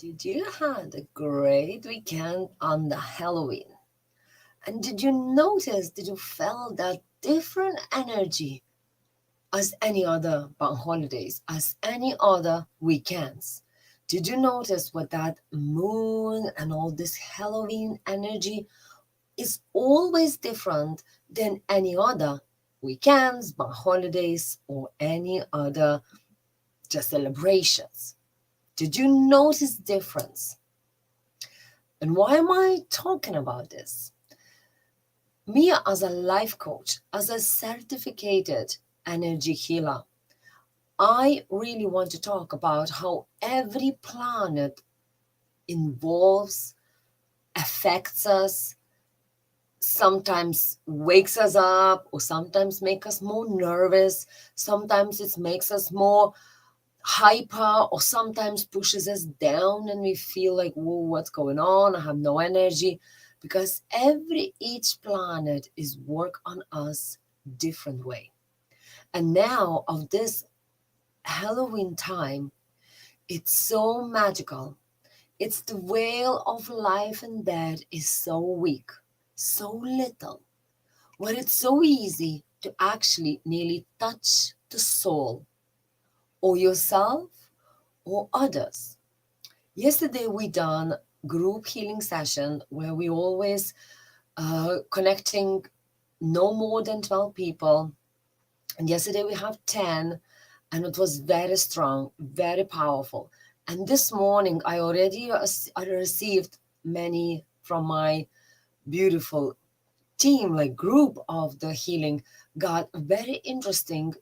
Did you had a great weekend on the Halloween? And did you notice, did you feel that different energy as any other bank holidays, as any other weekends? Did you notice what that moon and all this Halloween energy is always different than any other weekends, bank holidays, or any other just celebrations? Did you notice difference? And why am I talking about this? Me, as a life coach, as a certificated energy healer, I really want to talk about how every planet involves, affects us, sometimes wakes us up, or sometimes make us more nervous, sometimes it makes us more hyper, or sometimes pushes us down and we feel like, whoa, what's going on? I have no energy. Because each planet is work on us different way. And now of this Halloween time, it's so magical. It's the veil of life and death is so weak, so little, where it's so easy to actually nearly touch the soul or yourself or others. Yesterday we done group healing session where we always connecting no more than 12 people. And yesterday we have 10, and it was very strong, very powerful. And this morning I already I received many from my beautiful team, like group of the healing, got very interesting,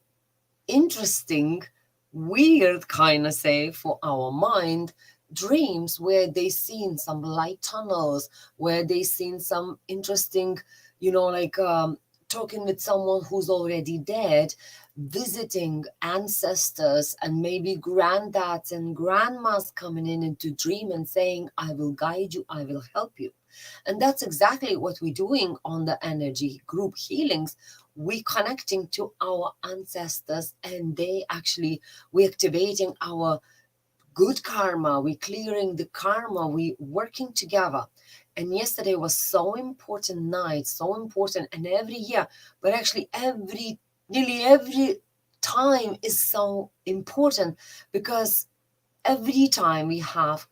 weird kind of say for our mind dreams where they seen some light tunnels, where they seen some interesting, like talking with someone who's already dead, visiting ancestors and maybe granddads and grandmas coming in into dream and saying, I will guide you, I will help you. And that's exactly what we're doing on the energy group healings. We connecting to our ancestors, and they actually, we activating our good karma, we clearing the karma, we working together. And yesterday was so important night, so important, and every year, but actually nearly every time is so important, because every time we have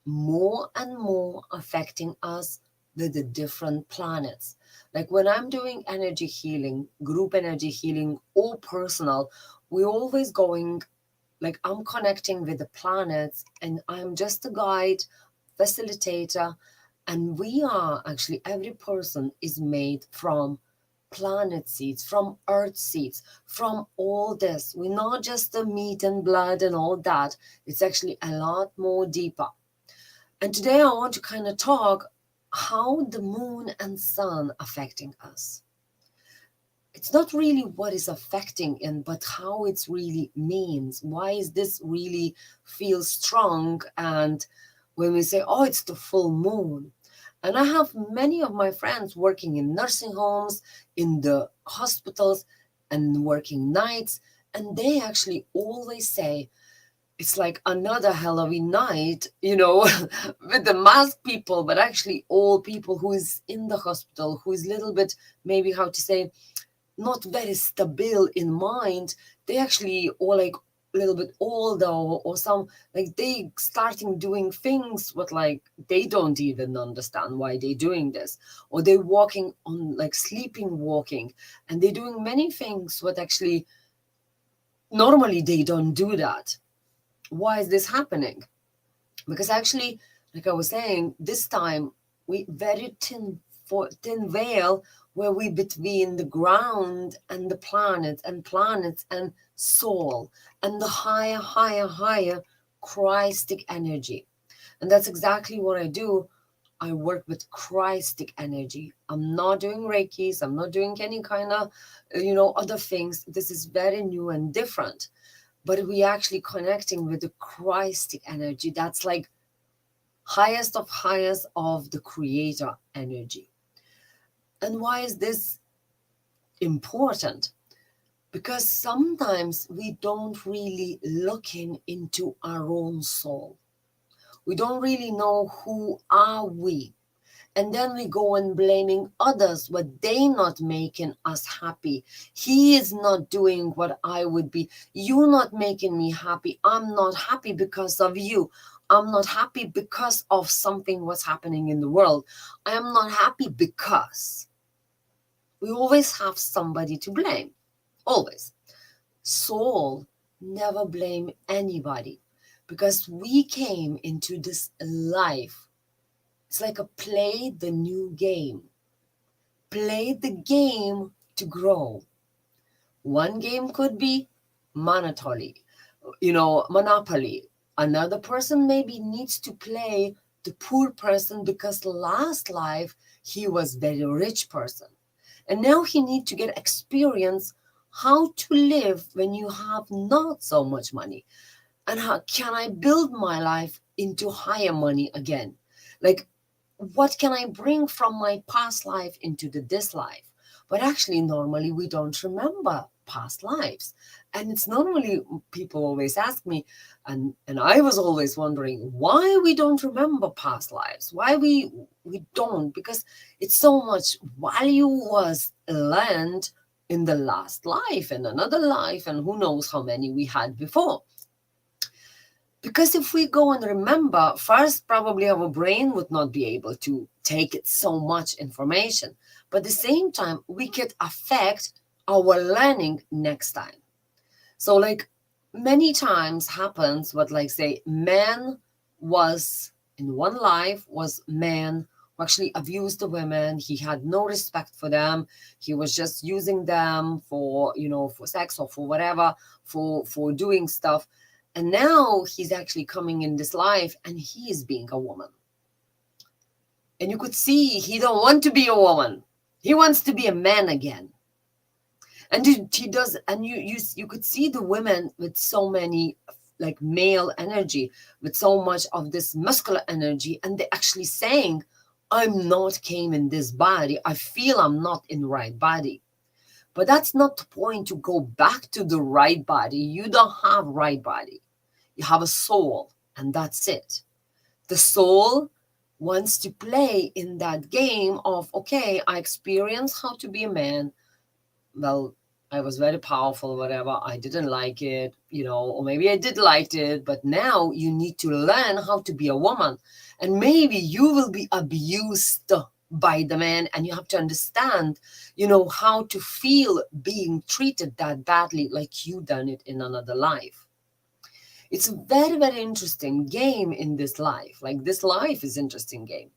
more and more affecting us with the different planets. Like when I'm doing energy healing, group energy healing, or personal, we're always going, like I'm connecting with the planets and I'm just a guide, facilitator, and we are actually, every person is made from planet seeds, from earth seeds, from all this. We're not just the meat and blood and all that. It's actually a lot more deeper. And today I want to kind of talk how the moon and sun affecting us. It's not really what is affecting it, but how it's really means. Why is this really feel strong? And when we say, oh, it's the full moon. And I have many of my friends working in nursing homes, in the hospitals, and working nights. And they actually always say, it's like another Halloween night, with the masked people, but actually all people who is in the hospital, who is little bit, maybe how to say, not very stable in mind. They actually, or like a little bit older, or some, like they starting doing things what like they don't even understand why they doing this, or they walking on like sleeping walking, and they're doing many things what actually normally they don't do that. Why is this happening? Because actually, like I was saying, this time we very thin veil where we between the ground and the planets and soul and the higher Christic energy. And that's exactly what I do. I work with Christic energy. I'm not doing Reikis. I'm not doing any kind of, other things. This is very new and different. But we actually connecting with the Christic energy. That's like highest of the creator energy. And why is this important? Because sometimes we don't really looking into our own soul. We don't really know who are we. And then we go and blaming others what they not making us happy. He is not doing what I would be. You're not making me happy. I'm not happy because of you. I'm not happy because of something what's happening in the world. I am not happy because we always have somebody to blame. Always. Soul never blame anybody because we came into this life. It's like a play the new game. Play the game to grow. One game could be Monopoly, Monopoly. Another person maybe needs to play the poor person because last life he was very rich person. And now he need to get experience how to live when you have not so much money. And how can I build my life into higher money again? Like, what can I bring from my past life into this life? But actually, normally we don't remember past lives. And it's normally people always ask me, and I was always wondering why we don't remember past lives, why we don't, because it's so much value was learned in the last life and another life, and who knows how many we had before. Because if we go and remember, first, probably our brain would not be able to take it so much information. But at the same time, we could affect our learning next time. So like many times happens what like say man was in one life was man who actually abused the women. He had no respect for them. He was just using them for, for sex or for whatever, for doing stuff. And now he's actually coming in this life and he is being a woman. And you could see he don't want to be a woman. He wants to be a man again. And he does, and you could see the women with so many like male energy, with so much of this muscular energy, and they're actually saying, I'm not came in this body. I feel I'm not in the right body. But that's not the point to go back to the right body. You don't have right body. You have a soul, and that's it. The soul wants to play in that game of, okay, I experienced how to be a man. Well, I was very powerful, whatever. I didn't like it, or maybe I did like it, but now you need to learn how to be a woman. And maybe you will be abused by the man, and you have to understand, how to feel being treated that badly, like you done it in another life. It's a very, very interesting game in this life. Like this life is interesting game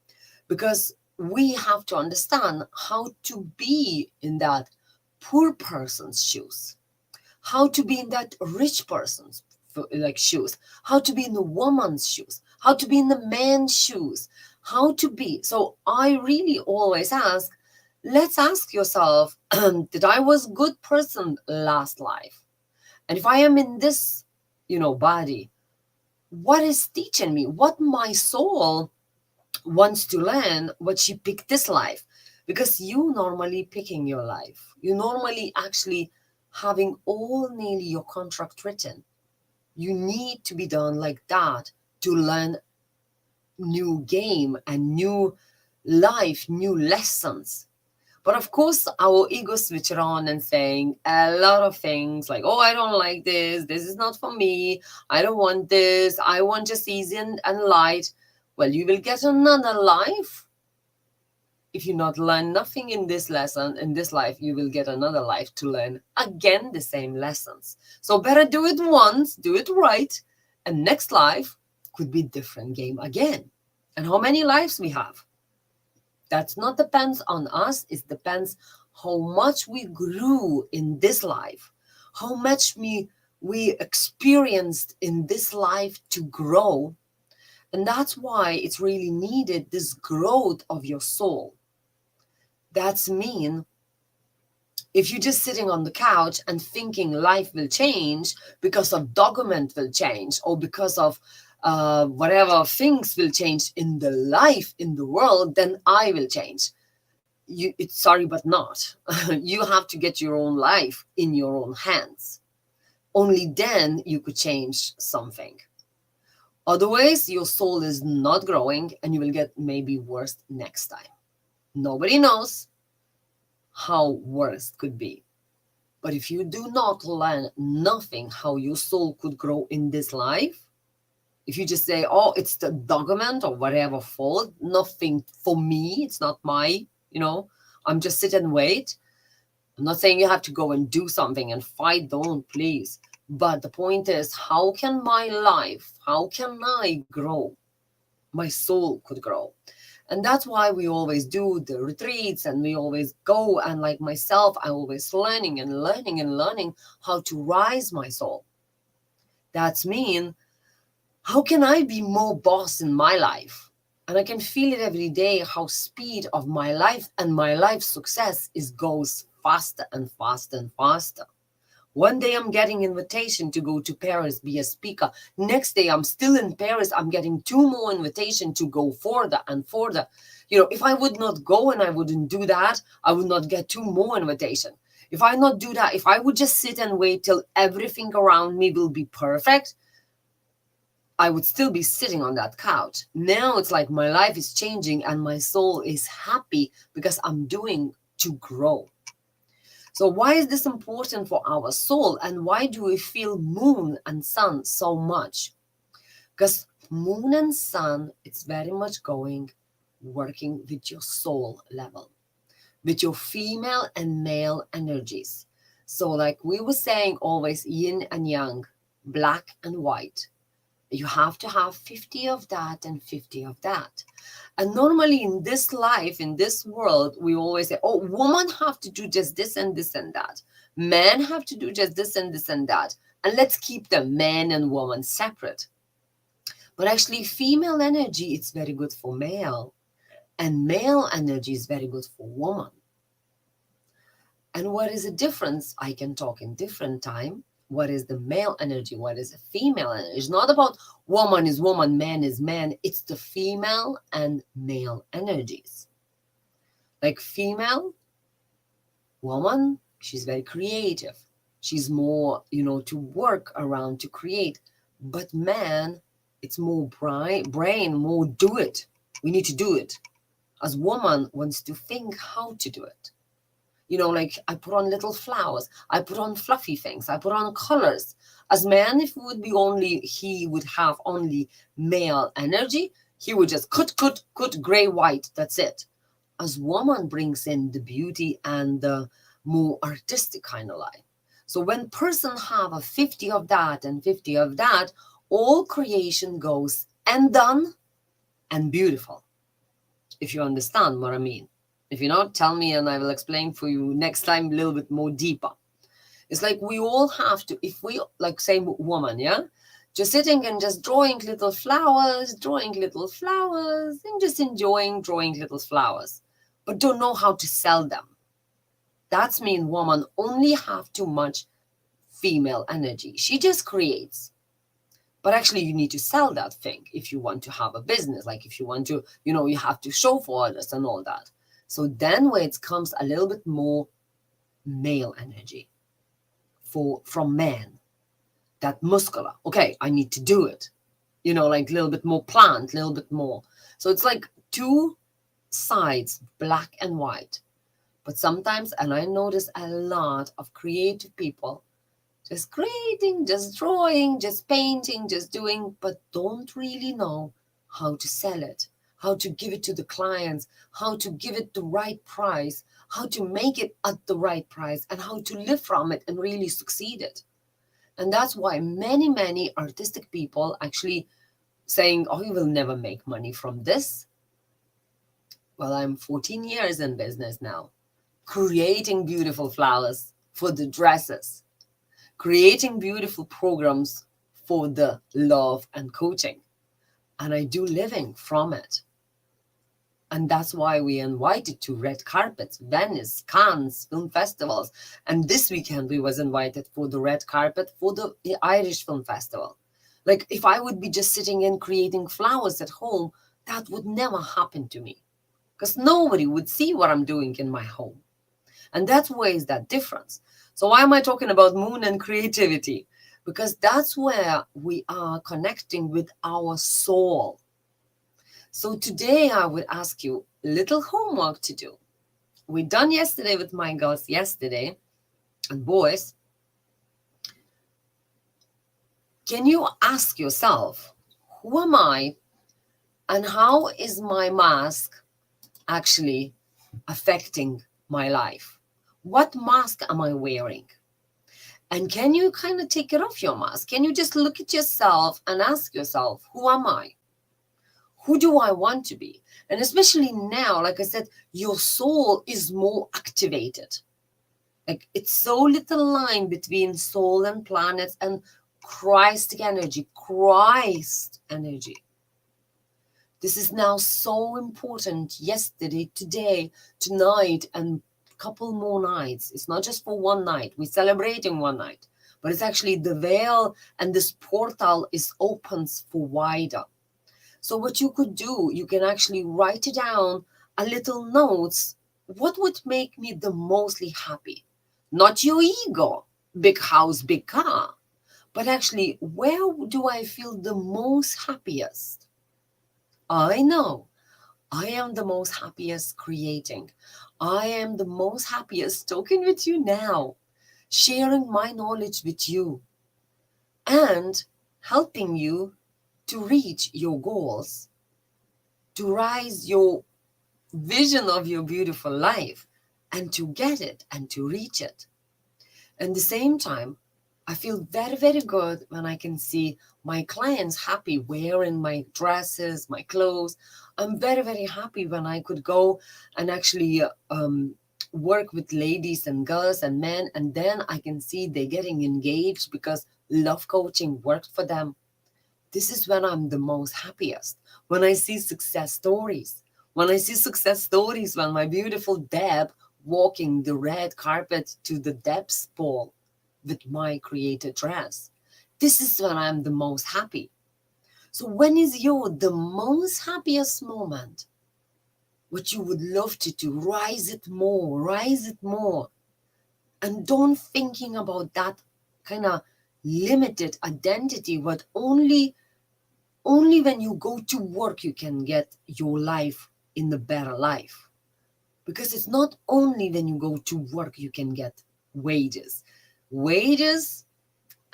because we have to understand how to be in that poor person's shoes, how to be in that rich person's like shoes, how to be in the woman's shoes, how to be in the man's shoes, how to be. So I really always ask, let's ask yourself, did I was good person last life? And if I am in this, body, what is teaching me? What my soul wants to learn, what she picked this life? Because you normally picking your life. You normally actually having all nearly your contract written. You need to be done like that to learn new game and new life, new lessons. But of course, our ego switch on and saying a lot of things like, oh, I don't like this. This is not for me. I don't want this. I want just easy and light. Well, you will get another life. If you not learn nothing in this lesson, in this life, you will get another life to learn again the same lessons. So better do it once, do it right. And next life could be different game again. And how many lives we have? That's not depends on us. It depends how much we grew in this life, how much we experienced in this life to grow. And that's why it's really needed this growth of your soul. That's mean if you're just sitting on the couch and thinking life will change because of document will change or because of whatever things will change in the life in the world, then I will change. It's sorry, but not. You have to get your own life in your own hands. Only then you could change something. Otherwise, your soul is not growing and you will get maybe worse next time. Nobody knows how worse could be. But if you do not learn nothing how your soul could grow in this life, if you just say, oh, it's the document or whatever fault, nothing for me, it's not my, I'm just sit and wait. I'm not saying you have to go and do something and fight, don't, please. But the point is, how can my life, how can I grow? My soul could grow. And that's why we always do the retreats and we always go. And like myself, I always learning and learning and learning how to rise my soul. That's mean, how can I be more boss in my life? And I can feel it every day, how speed of my life and my life success is goes faster and faster and faster. One day I'm getting invitation to go to Paris, be a speaker. Next day I'm still in Paris. I'm getting 2 more invitation to go further and further. If I would not go and I wouldn't do that, I would not get 2 more invitation. If I not do that, if I would just sit and wait till everything around me will be perfect, I would still be sitting on that couch. Now it's like my life is changing and my soul is happy because I'm doing to grow. So why is this important for our soul and why do we feel moon and sun so much? Because moon and sun, it's very much working with your soul level, with your female and male energies. So like we were saying always yin and yang, black and white. You have to have 50 of that and 50 of that. And normally in this life, in this world, we always say, oh, women have to do just this and this and that. Men have to do just this and this and that. And let's keep the man and woman separate. But actually, female energy, it's very good for male. And male energy is very good for woman. And what is the difference? I can talk in different time. What is the male energy? What is the female energy? It's not about woman is woman, man is man. It's the female and male energies. Like female, woman, she's very creative. She's more, to work around, to create. But man, it's more brain, more do it. We need to do it. As woman wants to think how to do it. Like I put on little flowers, I put on fluffy things, I put on colors. As man, if he would have only male energy, he would just cut, gray, white, that's it. As woman brings in the beauty and the more artistic kind of life. So when person have a 50 of that and 50 of that, all creation goes and done and beautiful. If you understand what I mean. If you not, tell me and I will explain for you next time a little bit more deeper. It's like we all have to, if we, like say woman, yeah? Just sitting and just drawing little flowers and just enjoying drawing little flowers, but don't know how to sell them. That's mean woman only have too much female energy. She just creates. But actually you need to sell that thing if you want to have a business. Like if you want to, you have to show for others and all that. So then where it comes a little bit more male energy from man, that muscular. Okay, I need to do it. Like a little bit more plant, a little bit more. So it's like 2 sides, black and white. But sometimes, and I notice a lot of creative people, just creating, just drawing, just painting, just doing, but don't really know how to sell it. How to give it to the clients, how to give it the right price, how to make it at the right price, and how to live from it and really succeed it. And that's why many, many artistic people actually saying, oh, you will never make money from this. Well, I'm 14 years in business now, creating beautiful flowers for the dresses, creating beautiful programs for the love and coaching. And I do living from it. And that's why we invited to red carpets, Venice, Cannes, film festivals. And this weekend we was invited for the red carpet for the Irish Film Festival. Like if I would be just sitting and creating flowers at home, that would never happen to me. Because nobody would see what I'm doing in my home. And that's where is that difference. So why am I talking about moon and creativity? because that's where we are connecting with our soul. So today I would ask you little homework to do. We done yesterday with my girls yesterday and boys. Can you ask yourself, who am I and how is my mask actually affecting my life? What mask am I wearing? And can you kind of take it off your mask? Can you just look at yourself and ask yourself, who am I? Who do I want to be? And especially now, like I said, your soul is more activated. Like it's so little line between soul and planets and Christic energy, Christ energy. This is now so important. Yesterday, today, tonight, and a couple more nights. It's not just for one night. We're celebrating one night, but it's actually the veil and this portal is opens for wider. So what you could do, you can actually write it down, a little notes. What would make me the mostly happy? Not your ego, big house, big car, but actually, where do I feel the most happiest? I know I am the most happiest creating. I am the most happiest talking with you now, sharing my knowledge with you and helping you to reach your goals, to rise your vision of your beautiful life and to get it and to reach it. At the same time, I feel very, very good when I can see my clients happy wearing my dresses, my clothes. I'm very, very happy when I could go and actually work with ladies and girls and men, and then I can see they're getting engaged because love coaching worked for them. This is when I'm the most happiest. When I see success stories. When I see success stories when my beautiful Deb walking the red carpet to the Deb's ball with my created dress. This is when I'm the most happy. So when is your the most happiest moment? What you would love to do, rise it more. And don't thinking about that kind of limited identity, what only when you go to work you can get your life in the better life. Because it's not only when you go to work you can get wages. Wages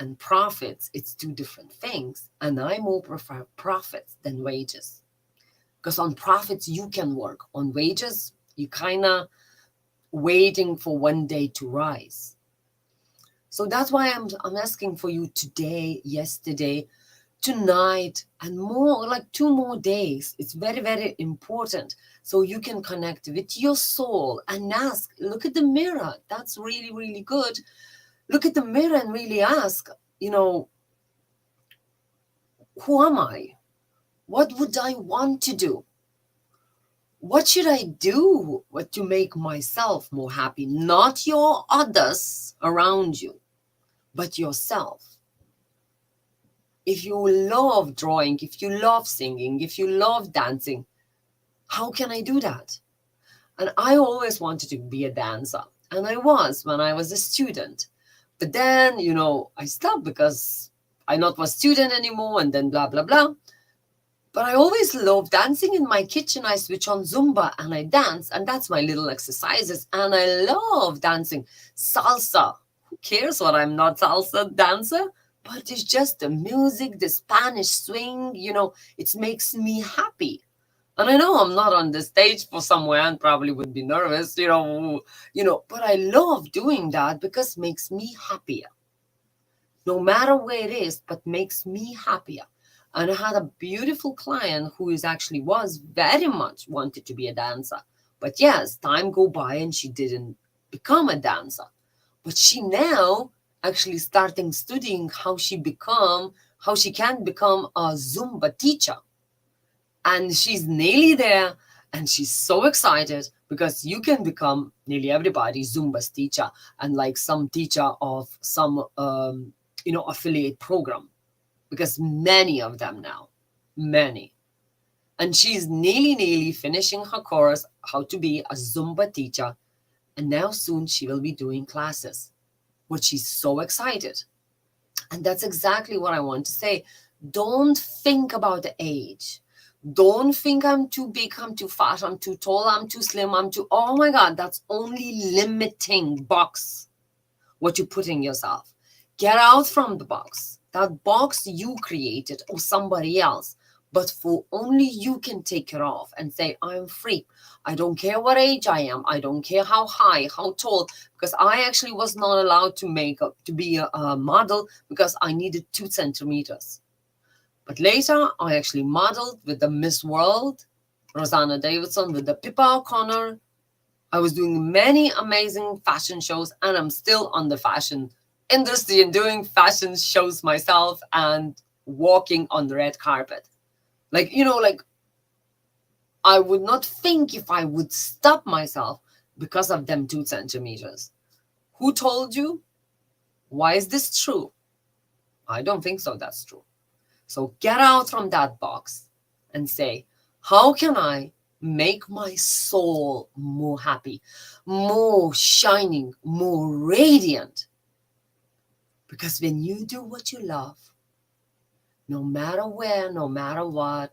and profits, it's two different things. And I more prefer profits than wages. Because on profits you can work. On wages, you kind of waiting for one day to rise. So that's why I'm asking for you today, yesterday, tonight, and more, like 2 more days. It's very, very important. So you can connect with your soul and ask, look at the mirror. That's really, really good. Look at the mirror and really ask, who am I? What would I want to do? What should I do to make myself more happy? Not your others around you, but yourself. If you love drawing, if you love singing, if you love dancing, how can I do that? And I always wanted to be a dancer. And I was when I was a student. But then, I stopped because I not was student anymore and then blah, blah, blah. But I always love dancing in my kitchen. I switch on Zumba and I dance. And that's my little exercises. And I love dancing. Salsa. Who cares what I'm not salsa dancer? But it's just the music, the Spanish swing, it makes me happy. And I know I'm not on the stage for somewhere and probably would be nervous, but I love doing that because it makes me happier. No matter where it is, but makes me happier. And I had a beautiful client who was very much wanted to be a dancer. But yes, time go by and she didn't become a dancer. But she now actually starting studying how she can become a Zumba teacher. And she's nearly there and she's so excited because you can become nearly everybody Zumba's teacher and like some teacher of some, affiliate program. Because many of them now, many. And she's nearly finishing her course, how to be a Zumba teacher. And now soon she will be doing classes, which she's so excited. And that's exactly what I want to say. Don't think about the age. Don't think I'm too big, I'm too fat, I'm too tall, I'm too slim, I'm too. Oh my God, that's only limiting box what you put in yourself. Get out from the box. That box you created or somebody else, but for only you can take it off and say, I'm free. I don't care what age I am. I don't care how high, how tall, because I actually was not allowed to make up to be a model because I needed 2 centimeters. But later, I actually modeled with the Miss World, Rosanna Davidson, with the Pippa O'Connor. I was doing many amazing fashion shows, and I'm still on the fashion industry and doing fashion shows myself and walking on the red carpet. Like, like I would not think if I would stop myself because of them 2 centimeters. Who told you? Why is this true? I don't think so. That's true. So get out from that box and say, how can I make my soul more happy, more shining, more radiant? Because when you do what you love, no matter where, no matter what,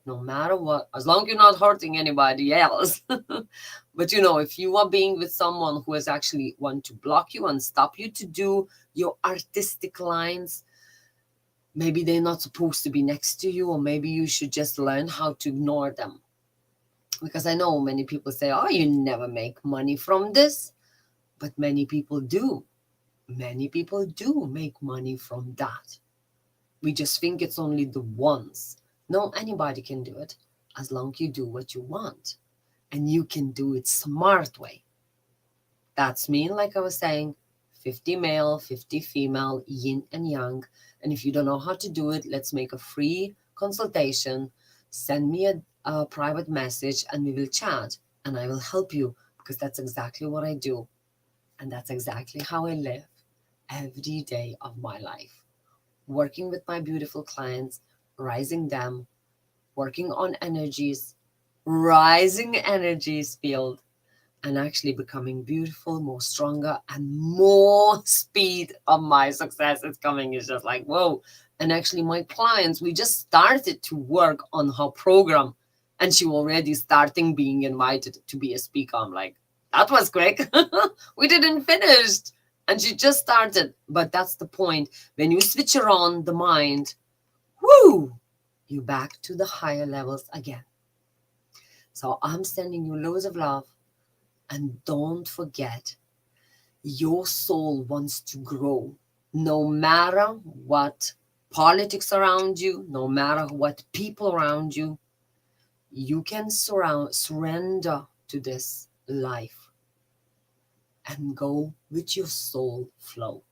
as long as you're not hurting anybody else. But if you are being with someone who is actually want to block you and stop you to do your artistic lines, maybe they're not supposed to be next to you, or maybe you should just learn how to ignore them. Because I know many people say, oh, you never make money from this. But many people do. Many people do make money from that. We just think it's only the ones. No, anybody can do it as long as you do what you want. And you can do it smart way. That's mean, like I was saying, 50 male, 50 female, yin and yang. And if you don't know how to do it, let's make a free consultation. Send me a private message and we will chat and I will help you, because that's exactly what I do. And that's exactly how I live every day of my life. Working with my beautiful clients, rising them, working on energies, rising energies field, and actually becoming beautiful, more stronger, and more speed of my success is coming. It's just like, whoa. And actually, my clients, we just started to work on her program, and she already starting being invited to be a speaker. I'm like, that was quick. We didn't finish. And she just started. But that's the point. When you switch around the mind, whoo, you're back to the higher levels again. So I'm sending you loads of love. And don't forget, your soul wants to grow. No matter what politics around you, no matter what people around you, you can surrender to this life and go with your soul flow,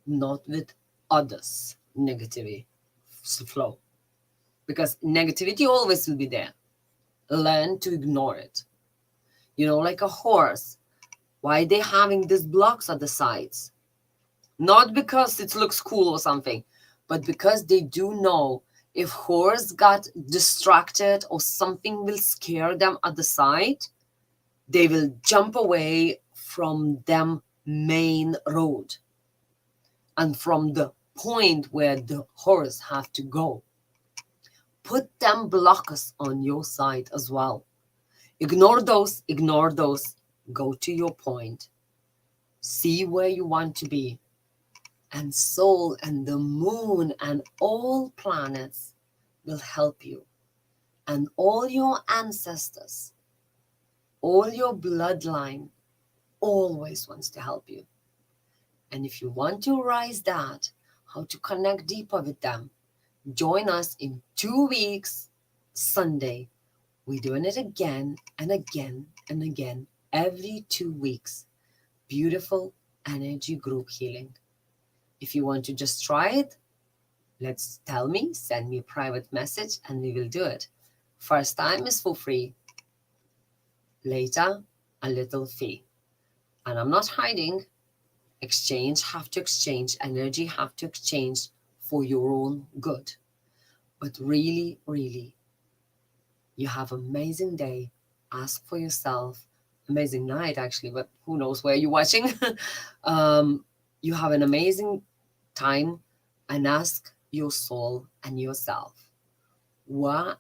not with others' negativity flow. Because negativity always will be there. Learn to ignore it. Like a horse. Why they having these blocks at the sides? Not because it looks cool or something, but because they do know if horse got distracted or something will scare them at the side, they will jump away from them main road and from the point where the horse have to go. Put them blockers on your side as well. Ignore those, go to your point. See where you want to be. And soul and the moon and all planets will help you. And all your ancestors, all your bloodline always wants to help you. And if you want to rise that, how to connect deeper with them, join us in 2 weeks, Sunday. We're doing it again and again and again, every 2 weeks. Beautiful energy group healing. If you want to just try it, tell me, send me a private message and we will do it. First time is for free. Later, a little fee. And I'm not hiding. Have to exchange, energy have to exchange for your own good. But really, really, you have an amazing day. Ask for yourself. Amazing night, actually, but who knows where you're watching. You have an amazing time. and ask your soul and yourself where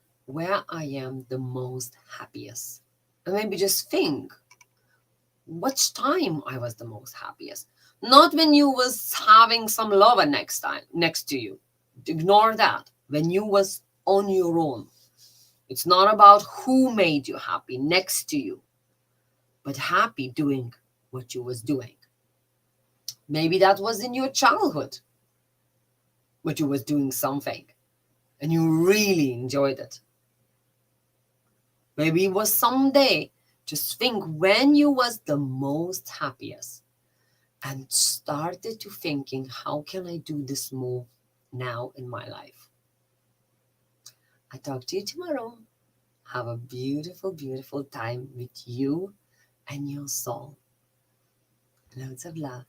I am the most happiest. And maybe just think which time I was the most happiest. Not when you was having some lover next to you. Ignore that. When you was on your own. It's not about who made you happy next to you, but happy doing what you was doing. Maybe that was in your childhood, but you was doing something and you really enjoyed it. Maybe it was someday. Just think when you was the most happiest and started to thinking, how can I do this more now in my life? I talk to you tomorrow. Have a beautiful, beautiful time with you and your soul. Loads of love.